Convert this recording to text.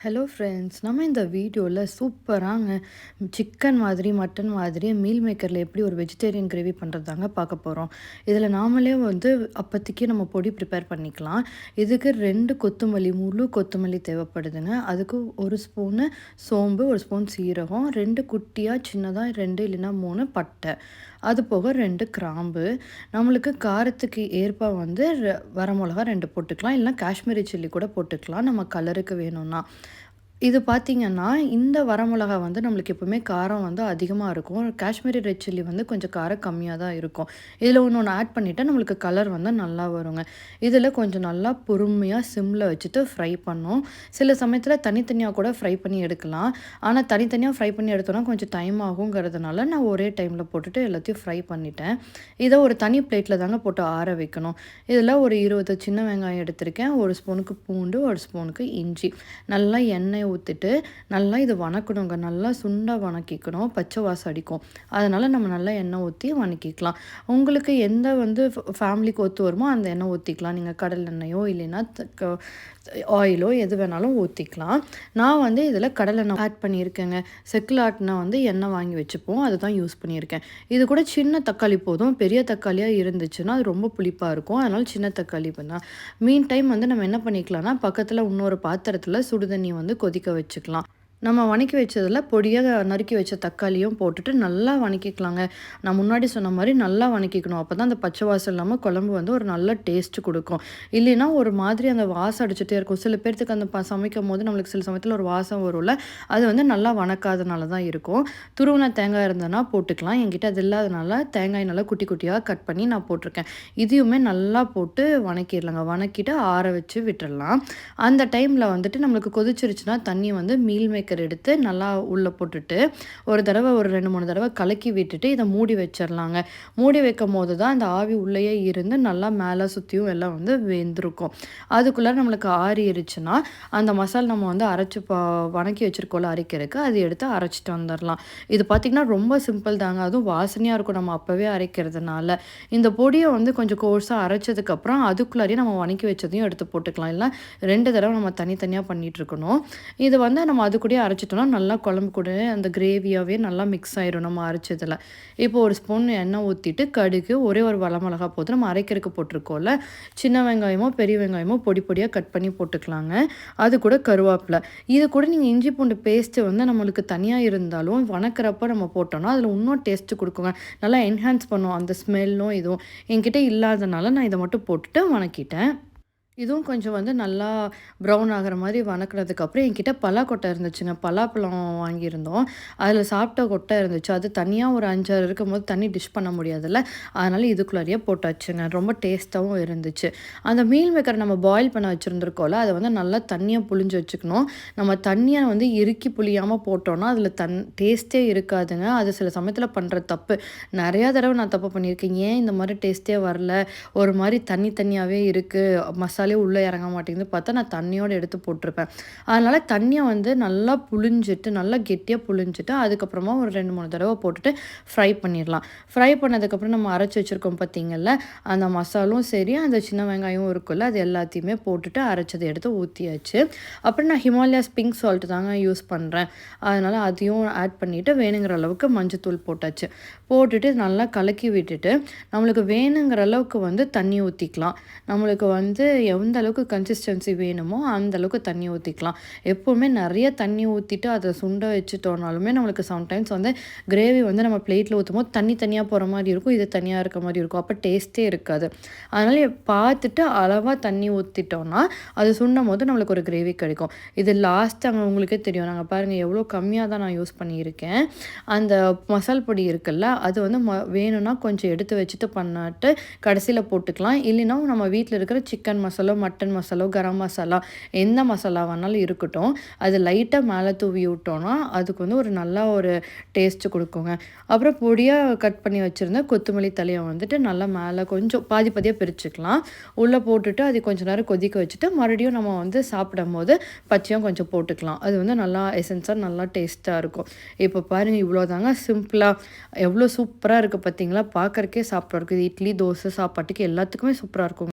Hello friends, நம்ம இந்த வீடியோவில் சூப்பராங்க சிக்கன் மாதிரி மட்டன் மாதிரி மீல் மேக்கரில் எப்படி ஒரு வெஜிடேரியன் கிரேவி பண்ணுறதாங்க பார்க்க போகிறோம். இதில் நாமளே அப்போதைக்கு நம்ம பொடி ப்ரிப்பேர் பண்ணிக்கலாம். இதுக்கு 2 கொத்தமல்லி, முழு கொத்தமல்லி தேவைப்படுதுங்க. அதுக்கு 1 ஸ்பூனு சோம்பு, 1 ஸ்பூன் சீரகம், 2 குட்டியாக சின்னதாக 2 இல்லைன்னா 3 பட்டை, அது போக 2 கிராம்பு. நம்மளுக்கு காரத்துக்கு ஏற்ப வரமிளகா 2 போட்டுக்கலாம், இல்லைனா காஷ்மீரி சில்லி கூட போட்டுக்கலாம் நம்ம கலருக்கு வேணும்னா. இது பார்த்திங்கன்னா, இந்த வரமிளகா நம்மளுக்கு எப்பவுமே காரம் அதிகமாக இருக்கும். காஷ்மீரி ரெட் சில்லி கொஞ்சம் காரம் கம்மியாக தான் இருக்கும். இதில் ஒன்று ஆட் பண்ணிவிட்டா நம்மளுக்கு கலர் நல்லா வருங்க. இதில் கொஞ்சம் நல்லா பொறுமையாக சிம்மில் வச்சுட்டு ஃப்ரை பண்ணோம். சில சமயத்தில் தனித்தனியாக கூட ஃப்ரை பண்ணி எடுக்கலாம். ஆனால் தனித்தனியாக ஃப்ரை பண்ணி எடுத்தோன்னா கொஞ்சம் டைம் ஆகுங்கிறதுனால நான் ஒரே டைமில் போட்டுட்டு எல்லாத்தையும் ஃப்ரை பண்ணிட்டேன். இதை ஒரு தனி பிளேட்டில் தாங்க போட்டு ஆற வைக்கணும். இதில் ஒரு 20 சின்ன வெங்காயம் எடுத்திருக்கேன், 1 ஸ்பூனுக்கு பூண்டு, 1 ஸ்பூனுக்கு இஞ்சி. நல்லா எண்ணெய் ஊற்றிட்டு நல்லா இது வணக்கணுங்க. நல்லா சுண்டாக வணக்கிக்கணும், பச்சை வாசம் அடிக்கும். அதனால் நம்ம நல்லா எண்ணெய் ஊற்றி வணக்கிக்கலாம். உங்களுக்கு எந்த ஃபேமிலிக்கு ஒத்து வருமோ அந்த எண்ணெய் ஊற்றிக்கலாம். நீங்கள் கடல் எண்ணெயோ இல்லைன்னா ஆயிலோ எது வேணாலும் ஊற்றிக்கலாம். நான் இதில் கடலெண்ணெய் ஆட் பண்ணியிருக்கேங்க. செக்கில் ஆட்டினா எண்ணெய் வாங்கி வச்சுப்போம், அதுதான் யூஸ் பண்ணியிருக்கேன். இது கூட சின்ன தக்காளி போதும். பெரிய தக்காளியாக இருந்துச்சுன்னா அது ரொம்ப புளிப்பாக இருக்கும். அதனால் சின்ன தக்காளி தான். மீன் டைம் நம்ம என்ன பண்ணிக்கலாம்னா, பக்கத்தில் இன்னொரு பாத்திரத்தில் சுடுதண்ணி கொதிக்க வச்சுக்கலாம். நம்ம வணக்கி வச்சதில் பொடியாக நறுக்கி வச்ச தக்காளியும் போட்டுட்டு நல்லா வணக்கிக்கலாங்க. நான் முன்னாடி சொன்ன மாதிரி நல்லா வணக்கிக்கணும். அப்போ தான் அந்த பச்சை வாசம் இல்லாமல் குழம்பு ஒரு நல்ல டேஸ்ட்டு கொடுக்கும். இல்லைன்னா ஒரு மாதிரி அந்த வாசம் அடிச்சுட்டே இருக்கும். சில பேர்த்துக்கு அந்த சமைக்கும் போது நம்மளுக்கு சில சமயத்தில் ஒரு வாசம் வரும்ல, அது நல்லா வணக்காதனால தான் இருக்கும். துருவின தேங்காய் இருந்ததுன்னா போட்டுக்கலாம். என்கிட்ட அது இல்லாதனால தேங்காய் நல்லா குட்டி குட்டியாக கட் பண்ணி நான் போட்டிருக்கேன். இதையுமே நல்லா போட்டு வணக்கிடலாங்க. வணக்கிட்டு ஆற வச்சு விட்டுடலாம். அந்த டைமில் நம்மளுக்கு கொதிச்சிருச்சுன்னா தண்ணி மீல் மேக்கர் எடுத்து நல்லா உள்ளே போட்டுட்டு ஒரு 2-3 தடவை கலக்கி விட்டுட்டு இதை மூடி வச்சிடலாங்க. மூடி வைக்கும் போது தான் அந்த ஆவி உள்ளேயே இருந்து நல்லா மேலே சுற்றியும் எல்லாம் வெந்திருக்கும். அதுக்குள்ளே நம்மளுக்கு ஆறிடுச்சுன்னா அந்த மசாலா நம்ம அரைச்சி வணக்கி வச்சுருக்கோம்ல அரைக்கிறதுக்கு, அது எடுத்து அரைச்சிட்டு வந்துடலாம். இது பார்த்திங்கன்னா ரொம்ப சிம்பிள் தாங்க. அதுவும் வாசனையாக இருக்கும் நம்ம அப்போவே அரைக்கிறதுனால. இந்த பொடியை கொஞ்சம் கோர்ஸாக அரைச்சதுக்கப்புறம் அதுக்குள்ளாரையும் நம்ம வணக்கி வச்சதையும் எடுத்து போட்டுக்கலாம். இல்லை 2 தடவை நம்ம தனித்தனியாக பண்ணிகிட்ருக்கணும். இது நம்ம அது கூட அரைச்சிட்டோம்னா நல்லா குழம்பு கூட அந்த கிரேவியாகவே நல்லா மிக்ஸ் ஆயிடும் நம்ம அரைச்சதில். இப்போ 1 ஸ்பூன் எண்ணெய் ஊற்றிட்டு கடுகு, ஒரே ஒரு வரமிளகா போட்டு நம்ம அரைக்கிறதுக்கு போட்டிருக்கோம்ல, சின்ன வெங்காயமோ பெரிய வெங்காயமோ பொடி பொடியாக கட் பண்ணி போட்டுக்கலாங்க. அது கூட கருவேப்பிலை. இது கூட நீங்கள் இஞ்சி பூண்டு பேஸ்ட்டு நம்மளுக்கு தனியாக இருந்தாலும் வணக்கிறப்ப நம்ம போட்டோம்னா அதில் இன்னும் டேஸ்ட்டு கொடுக்குங்க. நல்லா என்ஹான்ஸ் பண்ணுவோம் அந்த ஸ்மெல்லும். இதுவும் என்கிட்ட இல்லாதனால நான் இதை மட்டும் போட்டுட்டு வணக்கிட்டேன். இதுவும் கொஞ்சம் நல்லா ப்ரௌன் ஆகிற மாதிரி வணக்கிறதுக்கப்புறம் என்கிட்ட பலாக்கொட்டை இருந்துச்சுங்க. பலாப்பழம் வாங்கியிருந்தோம். அதில் சாப்பிட்ட கொட்டை இருந்துச்சு. அது தனியாக ஒரு 5-6 இருக்கும்போது தனி டிஷ் பண்ண முடியாதுல்ல, அதனால் இதுக்குள்ளாரியே போட்டாச்சுங்க. ரொம்ப டேஸ்ட்டாகவும் இருந்துச்சு. அந்த மீல் மேக்கர் நம்ம பாயில் பண்ண வச்சுருந்துருக்கோம்ல, அதை நல்லா தண்ணியை புழிஞ்சு வச்சுக்கணும். நம்ம தண்ணியை இறுக்கி புளியாமல் போட்டோன்னா அதில் டேஸ்ட்டே இருக்காதுங்க. அது சில சமயத்தில் பண்ணுற தப்பு. நிறையா தடவை நான் தப்பு பண்ணியிருக்கேன். ஏன் இந்த மாதிரி டேஸ்ட்டே வரல, ஒரு மாதிரி தண்ணியாகவே இருக்குது, மசாலா உள்ளே இறங்க மாட்டேங்குது பார்த்தா நான் தண்ணியோடு எடுத்து போட்டிருப்பேன். அதனால் தண்ணியை நல்லா புழிஞ்சிட்டு நல்லா கெட்டியாக புழிஞ்சிட்டு அதுக்கப்புறமா ஒரு 2-3 தடவை போட்டுட்டு ஃப்ரை பண்ணிடலாம். ஃப்ரை பண்ணதுக்கப்புறம் நம்ம அரைச்சி வச்சுருக்கோம் பார்த்திங்கள்ல, அந்த மசாலும் சரி அந்த சின்ன வெங்காயம் இருக்குல்ல, அது எல்லாத்தையுமே போட்டுட்டு அரைச்சதை எடுத்து ஊற்றியாச்சு. அப்புறம் நான் ஹிமாலயாஸ் பிங்க் சால்ட் தாங்க யூஸ் பண்ணுறேன். அதனால் அதையும் ஆட் பண்ணிவிட்டு வேணுங்கிற அளவுக்கு மஞ்சத்தூள் போட்டாச்சு. போட்டுட்டு நல்லா கலக்கி விட்டுட்டு நம்மளுக்கு வேணுங்கிற அளவுக்கு தண்ணி ஊற்றிக்கலாம். நம்மளுக்கு எந்த அளவுக்கு கன்சிஸ்டன்சி வேணுமோ அந்த அளவுக்கு தண்ணி ஊற்றிக்கலாம். எப்போவுமே நிறைய தண்ணி ஊற்றிட்டு அதை சுண்ட வச்சுட்டோனாலுமே நம்மளுக்கு சம்டைம்ஸ் கிரேவி நம்ம பிளேட்டில் ஊற்றும் போது தனியாக போகிற மாதிரி இருக்கும், இது தனியாக இருக்க மாதிரி இருக்கும். அப்போ டேஸ்ட்டே இருக்காது. அதனால் பார்த்துட்டு அளவாக தண்ணி ஊற்றிட்டோன்னா அது சுண்டும் போது நம்மளுக்கு ஒரு கிரேவி கிடைக்கும். இது லாஸ்ட் அங்கே உங்களுக்கே தெரியும். நாங்கள் பாருங்கள் எவ்வளோ கம்மியாக தான் நான் யூஸ் பண்ணியிருக்கேன். அந்த மசால் பொடி இருக்குல்ல, அது வேணும்னா கொஞ்சம் எடுத்து வச்சுட்டு பண்ணிட்டு கடைசியில் போட்டுக்கலாம். இல்லைன்னா நம்ம வீட்டில் இருக்கிற சிக்கன் மசாலா, மட்டன் மசாலா, கரம் மசாலா எந்த மசாலா வேணாலும் இருக்கட்டும், அது லைட்டாக மேலே தூவி விட்டோன்னா அதுக்கு ஒரு நல்லா ஒரு டேஸ்ட்டு கொடுக்குங்க. அப்புறம் பொடியாக கட் பண்ணி வச்சுருந்த கொத்தமல்லி தலையை நல்லா மேலே கொஞ்சம் பாதியாக பிரிச்சுக்கலாம். உள்ளே போட்டுட்டு அது கொஞ்சம் நேரம் கொதிக்க வச்சுட்டு மறுபடியும் நம்ம சாப்பிடும் போது பச்சையும் கொஞ்சம் போட்டுக்கலாம். அது நல்லா எசன்ஸாக நல்லா டேஸ்ட்டாக இருக்கும். இப்போ பாருங்கள், இவ்வளோ தாங்க சிம்பிளாக எவ்வளோ சூப்பராக இருக்குது பார்த்தீங்களா? பார்க்குறக்கே சாப்பிட்றதுக்கு இட்லி, தோசை சாப்பாட்டுக்கு எல்லாத்துக்குமே சூப்பராக இருக்கும்.